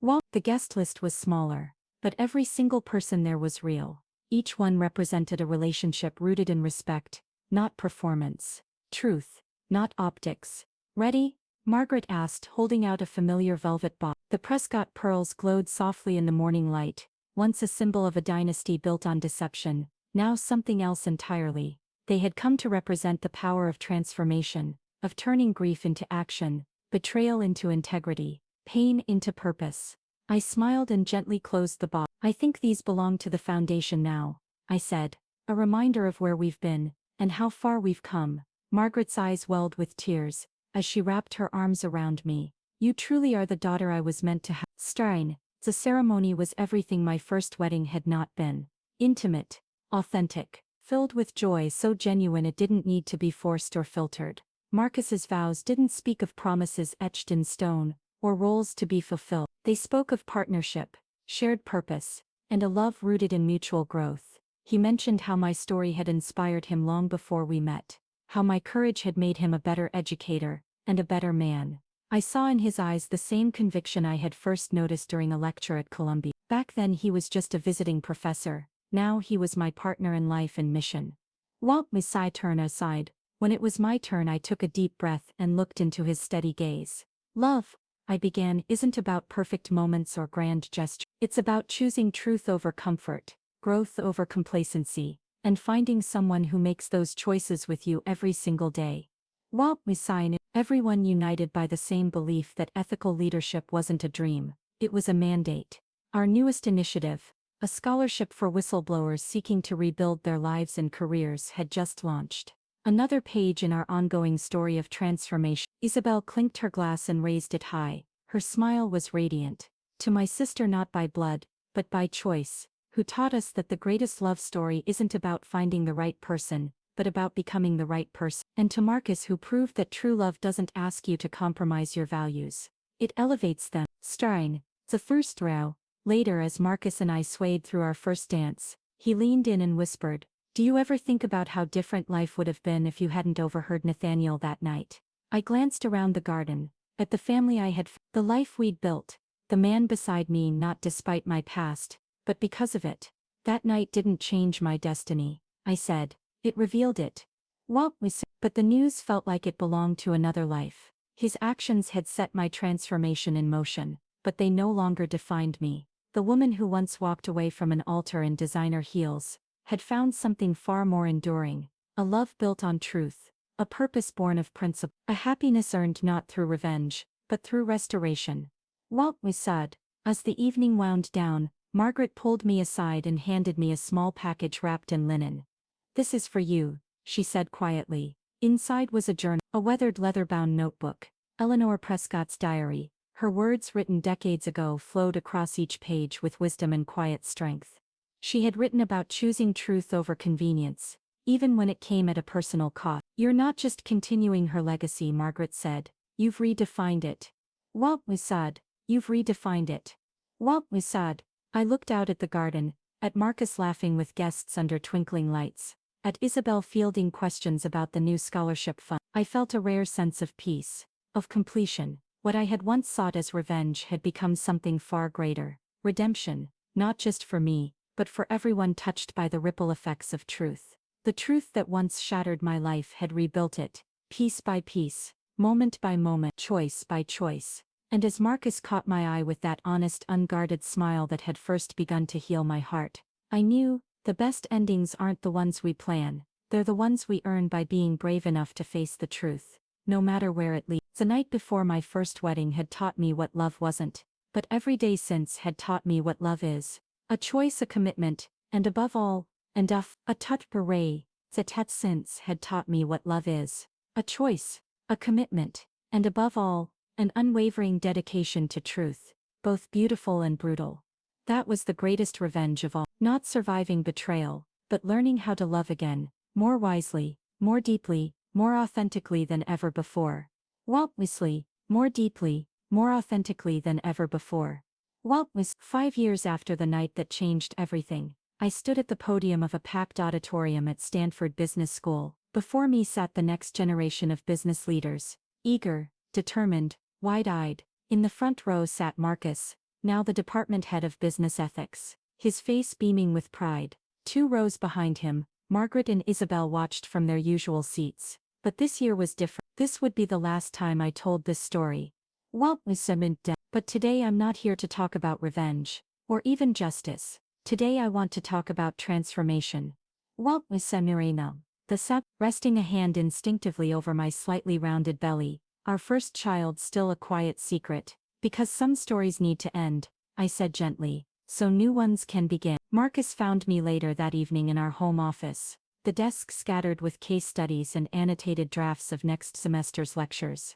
Well, the guest list was smaller, but every single person there was real. Each one represented a relationship rooted in respect, not performance. Truth, not optics. Ready? Margaret asked, holding out a familiar velvet box. The Prescott pearls glowed softly in the morning light, once a symbol of a dynasty built on deception, now something else entirely. They had come to represent the power of transformation, of turning grief into action, betrayal into integrity, pain into purpose. I smiled and gently closed the box. I think these belong to the foundation now, I said, a reminder of where we've been, and how far we've come. Margaret's eyes welled with tears, as she wrapped her arms around me. You truly are the daughter I was meant to have. Stein, the ceremony was everything my first wedding had not been. Intimate, authentic, filled with joy so genuine it didn't need to be forced or filtered. Marcus's vows didn't speak of promises etched in stone, or roles to be fulfilled. They spoke of partnership, shared purpose, and a love rooted in mutual growth. He mentioned how my story had inspired him long before we met, how my courage had made him a better educator, and a better man. I saw in his eyes the same conviction I had first noticed during a lecture at Columbia. Back then he was just a visiting professor, now he was my partner in life and mission. While Messiah turned aside, when it was my turn I took a deep breath and looked into his steady gaze. Love, I began, isn't about perfect moments or grand gestures. It's about choosing truth over comfort, growth over complacency, and finding someone who makes those choices with you every single day. While Messiah, everyone united by the same belief that ethical leadership wasn't a dream, it was a mandate. Our newest initiative, a scholarship for whistleblowers seeking to rebuild their lives and careers, had just launched. Another page in our ongoing story of transformation. Isabel clinked her glass and raised it high. Her smile was radiant. To my sister, not by blood, but by choice, who taught us that the greatest love story isn't about finding the right person, but about becoming the right person. And to Marcus, who proved that true love doesn't ask you to compromise your values. It elevates them. Starring the first row. Later, as Marcus and I swayed through our first dance, he leaned in and whispered, "Do you ever think about how different life would have been if you hadn't overheard Nathaniel that night?" I glanced around the garden, at the family I had, the life we'd built, the man beside me, not despite my past, but because of it. That night didn't change my destiny, I said, it revealed it. But the news felt like it belonged to another life. His actions had set my transformation in motion, but they no longer defined me. The woman who once walked away from an altar in designer heels had found something far more enduring, a love built on truth, a purpose born of principle, a happiness earned not through revenge, but through restoration. While we said, as the evening wound down, Margaret pulled me aside and handed me a small package wrapped in linen. "This is for you," she said quietly. Inside was a journal, a weathered leather-bound notebook, Eleanor Prescott's diary. Her words written decades ago flowed across each page with wisdom and quiet strength. She had written about choosing truth over convenience, even when it came at a personal cost. "You're not just continuing her legacy," Margaret said, "you've redefined it." What was said, "You've redefined it." What was said. I looked out at the garden, at Marcus laughing with guests under twinkling lights, at Isabel fielding questions about the new scholarship fund. I felt a rare sense of peace, of completion. What I had once sought as revenge had become something far greater, redemption, not just for me, but for everyone touched by the ripple effects of truth. The truth that once shattered my life had rebuilt it, piece by piece, moment by moment, choice by choice. And as Marcus caught my eye with that honest, unguarded smile that had first begun to heal my heart, I knew, the best endings aren't the ones we plan, they're the ones we earn by being brave enough to face the truth, no matter where it leads. The night before my first wedding had taught me what love wasn't, but every day since had taught me what love is. A choice, a commitment, and above all, a touch beret, that since had taught me what love is. A choice, a commitment, and above all, an unwavering dedication to truth, both beautiful and brutal. That was the greatest revenge of all. Not surviving betrayal, but learning how to love again, more wisely, more deeply, more authentically than ever before. Wildly, more deeply, more authentically than ever before. Was 5 years after the night that changed everything. I stood at the podium of a packed auditorium at Stanford Business School. Before me sat the next generation of business leaders, eager, determined, wide-eyed. In the front row sat Marcus, now the department head of business ethics, his face beaming with pride. 2 rows behind him, Margaret and Isabel watched from their usual seats, But this year was different. This would be the last time I told this story. What was death? But today I'm not here to talk about revenge. Or even justice. Today I want to talk about transformation. What was Semirena? The sub, resting a hand instinctively over my slightly rounded belly, our first child still a quiet secret. Because some stories need to end, I said gently, so new ones can begin. Marcus found me later that evening in our home office, the desk scattered with case studies and annotated drafts of next semester's lectures.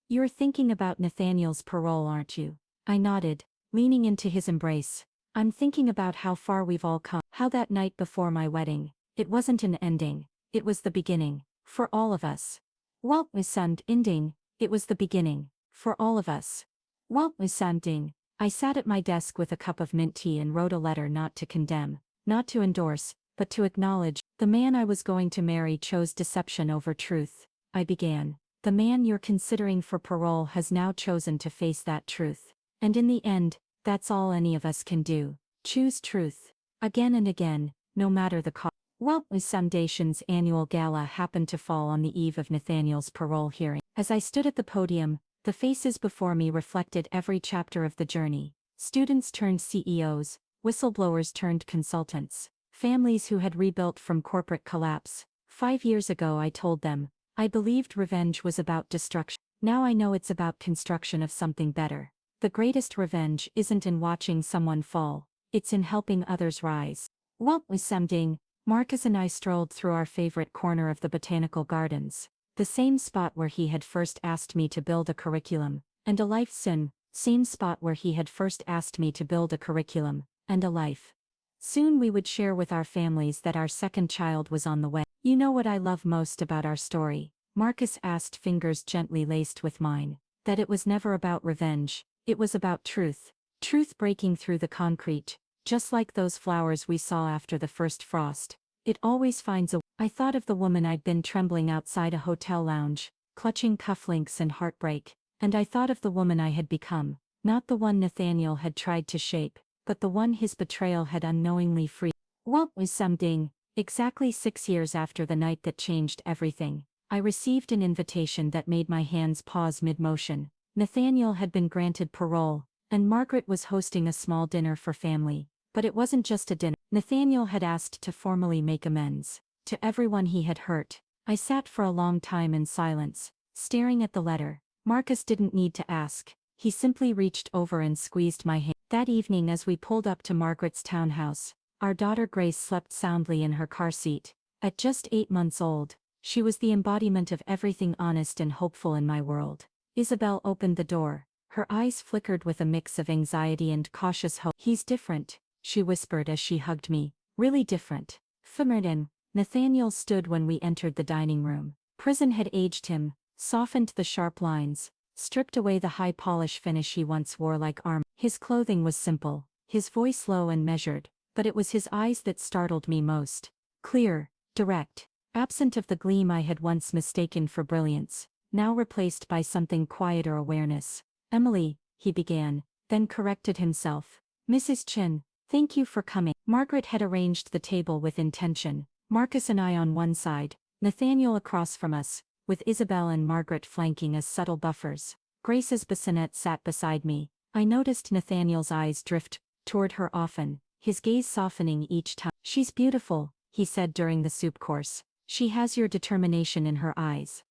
You're thinking about Nathaniel's parole, aren't you? I nodded, leaning into his embrace. I'm thinking about how far we've all come, how that night before my wedding, it wasn't an ending, it was the beginning, for all of us. What was some ending? It was the beginning, for all of us. What was something? I sat at my desk with a cup of mint tea and wrote a letter not to condemn, not to endorse, but to acknowledge. The man I was going to marry chose deception over truth, I began. The man you're considering for parole has now chosen to face that truth. And in the end, that's all any of us can do. Choose truth. Again and again, no matter the cost. What was Foundation's annual gala happened to fall on the eve of Nathaniel's parole hearing. As I stood at the podium, the faces before me reflected every chapter of the journey. Students turned CEOs, whistleblowers turned consultants, families who had rebuilt from corporate collapse. 5 years ago I told them, I believed revenge was about destruction. Now I know it's about construction of something better. The greatest revenge isn't in watching someone fall, it's in helping others rise. What was something? Marcus and I strolled through our favorite corner of the botanical gardens. The same spot where he had first asked me to build a curriculum, and a life soon, same spot where he had first asked me to build a curriculum, and a life. Soon we would share with our families that our second child was on the way. You know what I love most about our story? Marcus asked, fingers gently laced with mine. That it was never about revenge, it was about truth. Truth breaking through the concrete, just like those flowers we saw after the first frost. It always finds a. I thought of the woman I'd been trembling outside a hotel lounge, clutching cufflinks and heartbreak, and I thought of the woman I had become, not the one Nathaniel had tried to shape, but the one his betrayal had unknowingly freed. What was something? Exactly 6 years after the night that changed everything, I received an invitation that made my hands pause mid-motion. Nathaniel had been granted parole, and Margaret was hosting a small dinner for family. But it wasn't just a dinner. Nathaniel had asked to formally make amends to everyone he had hurt. I sat for a long time in silence, staring at the letter. Marcus didn't need to ask. He simply reached over and squeezed my hand. That evening as we pulled up to Margaret's townhouse, our daughter Grace slept soundly in her car seat. At just 8 months old, she was the embodiment of everything honest and hopeful in my world. Isabel opened the door. Her eyes flickered with a mix of anxiety and cautious hope. He's different, she whispered as she hugged me. Really different. Familyrelationships. Nathaniel stood when we entered the dining room. Prison had aged him, softened the sharp lines, stripped away the high polish finish he once wore like armor. His clothing was simple, his voice low and measured, but it was his eyes that startled me most. Clear, direct, absent of the gleam I had once mistaken for brilliance, now replaced by something quieter awareness. Emily, he began, then corrected himself. Mrs. Chin, thank you for coming. Margaret had arranged the table with intention. Marcus and I on one side, Nathaniel across from us, with Isabel and Margaret flanking as subtle buffers. Grace's bassinet sat beside me. I noticed Nathaniel's eyes drift toward her often, his gaze softening each time. She's beautiful, he said during the soup course. She has your determination in her eyes.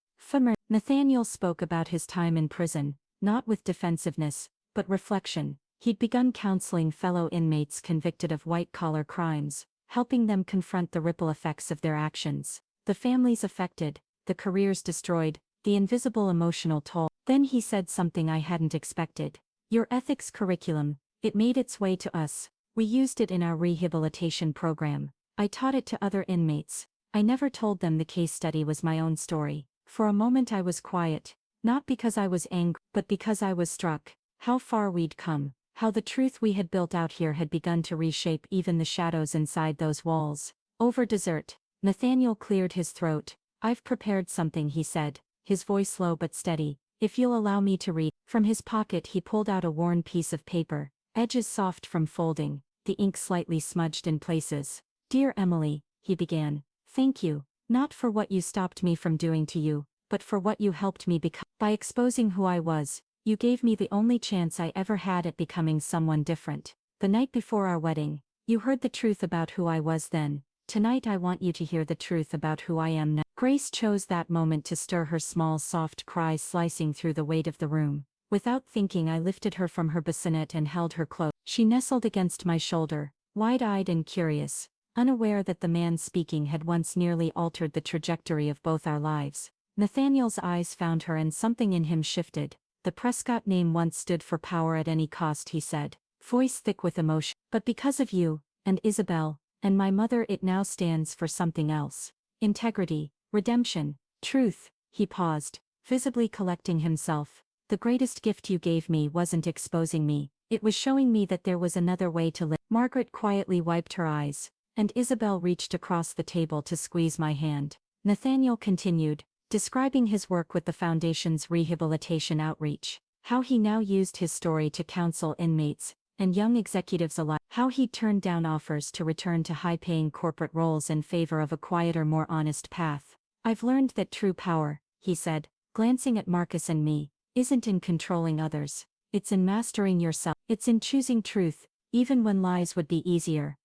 Nathaniel spoke about his time in prison, not with defensiveness, but reflection. He'd begun counseling fellow inmates convicted of white-collar crimes, helping them confront the ripple effects of their actions, the families affected, the careers destroyed, the invisible emotional toll. Then he said something I hadn't expected. Your ethics curriculum, it made its way to us. We used it in our rehabilitation program. I taught it to other inmates. I never told them the case study was my own story. For a moment I was quiet, not because I was angry, but because I was struck. How far we'd come. How the truth we had built out here had begun to reshape even the shadows inside those walls. Over dessert, Nathaniel cleared his throat. I've prepared something, he said, his voice low but steady. If you'll allow me to read. From his pocket he pulled out a worn piece of paper, edges soft from folding, the ink slightly smudged in places. Dear Emily, he began. Thank you. Not for what you stopped me from doing to you, but for what you helped me become. By exposing who I was, you gave me the only chance I ever had at becoming someone different. The night before our wedding, you heard the truth about who I was then. Tonight I want you to hear the truth about who I am now. Grace chose that moment to stir her small soft cry slicing through the weight of the room. Without thinking I lifted her from her bassinet and held her close. She nestled against my shoulder, wide-eyed and curious, unaware that the man speaking had once nearly altered the trajectory of both our lives. Nathaniel's eyes found her and something in him shifted. The Prescott name once stood for power at any cost, he said, voice thick with emotion. But because of you, and Isabel, and my mother, it now stands for something else. Integrity, redemption, truth. He paused, visibly collecting himself. The greatest gift you gave me wasn't exposing me, it was showing me that there was another way to live. Margaret quietly wiped her eyes, and Isabel reached across the table to squeeze my hand. Nathaniel continued, describing his work with the Foundation's rehabilitation outreach, how he now used his story to counsel inmates and young executives alike, how he turned down offers to return to high-paying corporate roles in favor of a quieter, more honest path. I've learned that true power, he said, glancing at Marcus and me, isn't in controlling others. It's in mastering yourself. It's in choosing truth, even when lies would be easier.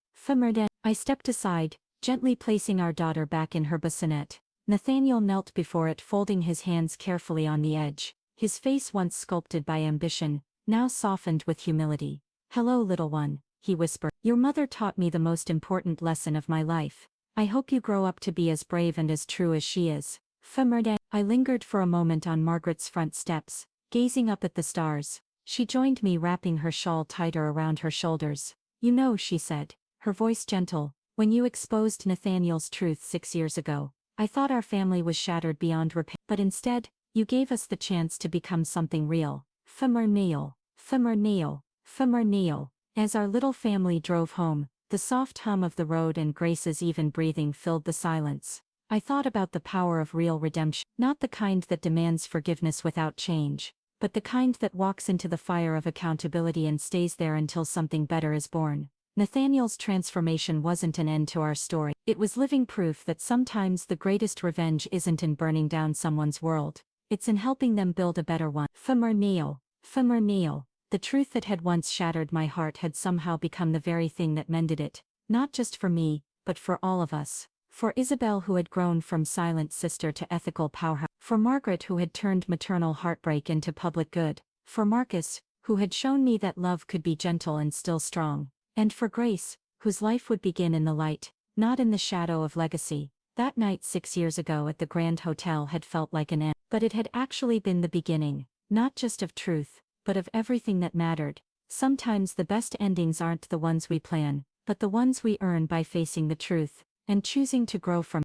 I stepped aside, gently placing our daughter back in her bassinet. Nathaniel knelt before it, folding his hands carefully on the edge, his face once sculpted by ambition, now softened with humility. Hello, little one, he whispered. Your mother taught me the most important lesson of my life. I hope you grow up to be as brave and as true as she is. I lingered for a moment on Margaret's front steps, gazing up at the stars. She joined me, wrapping her shawl tighter around her shoulders. You know, she said, her voice gentle, when you exposed Nathaniel's truth 6 years ago, I thought our family was shattered beyond repair. But instead, you gave us the chance to become something real. As our little family drove home, the soft hum of the road and Grace's even breathing filled the silence. I thought about the power of real redemption, not the kind that demands forgiveness without change, but the kind that walks into the fire of accountability and stays there until something better is born. Nathaniel's transformation wasn't an end to our story. It was living proof that sometimes the greatest revenge isn't in burning down someone's world. It's in helping them build a better one. The truth that had once shattered my heart had somehow become the very thing that mended it, not just for me, but for all of us. For Isabel, who had grown from silent sister to ethical powerhouse. For Margaret, who had turned maternal heartbreak into public good. For Marcus, who had shown me that love could be gentle and still strong. And for Grace, whose life would begin in the light, not in the shadow of legacy. That night 6 years ago at the Grand Hotel had felt like an end, but it had actually been the beginning, not just of truth, but of everything that mattered. Sometimes the best endings aren't the ones we plan, but the ones we earn by facing the truth and choosing to grow from